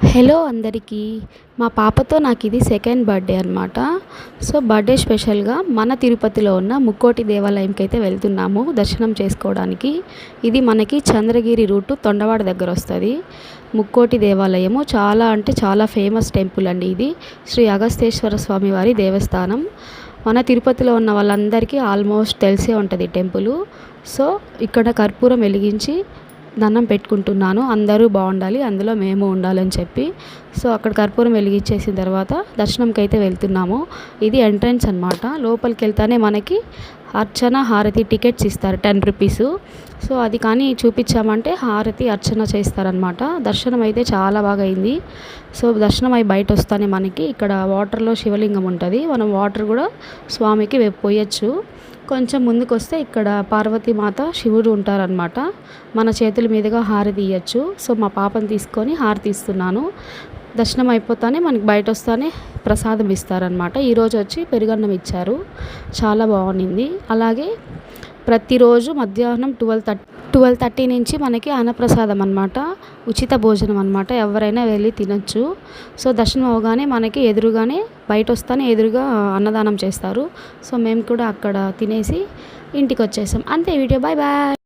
Hello అందరికీ. మా పాపతో నాకు ఇది సెకండ్ బర్త్డే అనమాట. సో బర్త్డే స్పెషల్గా మన తిరుపతిలో ఉన్న ముక్కోటి దేవాలయంకి అయితే వెళ్తున్నాము దర్శనం చేసుకోవడానికి. ఇది మనకి చంద్రగిరి రూటు తొండవాడ దగ్గర వస్తుంది. ముక్కోటి దేవాలయము చాలా అంటే చాలా ఫేమస్ టెంపుల్ అండి. ఇది శ్రీ అగస్తేశ్వర స్వామి వారి దేవస్థానం. మన తిరుపతిలో ఉన్న వాళ్ళందరికీ ఆల్మోస్ట్ తెలిసే ఉంటుంది టెంపుల్. సో ఇక్కడ కర్పూరం వెలిగించి దండం పెట్టుకుంటున్నాను, అందరూ బాగుండాలి, అందులో మేము ఉండాలని చెప్పి. సో అక్కడ కర్పూరం వెలిగించేసిన తర్వాత దర్శనంకి అయితే వెళ్తున్నాము. ఇది ఎంట్రన్స్ అనమాట. లోపలికి వెళ్తానే మనకి అర్చన హారతి టికెట్స్ ఇస్తారు 10 రూపీస్. సో అది కానీ చూపించామంటే హారతి అర్చన చేస్తారనమాట. దర్శనం అయితే చాలా బాగా అయింది. సో దర్శనం అయి బయట వస్తానే మనకి ఇక్కడ వాటర్లో శివలింగం ఉంటుంది. మనం వాటర్ కూడా స్వామికి పోయొచ్చు. కొంచెం ముందుకు వస్తే ఇక్కడ పార్వతీమాత శివుడు ఉంటారనమాట. మన చేతుల మీదుగా హారతి ఇవ్వచ్చు. సో మా పాపని తీసుకొని హారతి ఇస్తున్నాను. దర్శనం అయిపోతానే మనకి బయట వస్తానే ప్రసాదం ఇస్తారనమాట. ఈరోజు వచ్చి పెరుగన్నం ఇచ్చారు, చాలా బాగుంది. అలాగే ప్రతిరోజు మధ్యాహ్నం 12:30 నుంచి మనకి అన్నప్రసాదం అనమాట, ఉచిత భోజనం అనమాట. ఎవరైనా వెళ్ళి తినచ్చు. సో దర్శనం అవగానే మనకి ఎదురుగానే బయట వస్తానే ఎదురుగా అన్నదానం చేస్తారు. సో మేము కూడా అక్కడ తినేసి ఇంటికి వచ్చేసాం. అంతే వీడియో. Bye bye.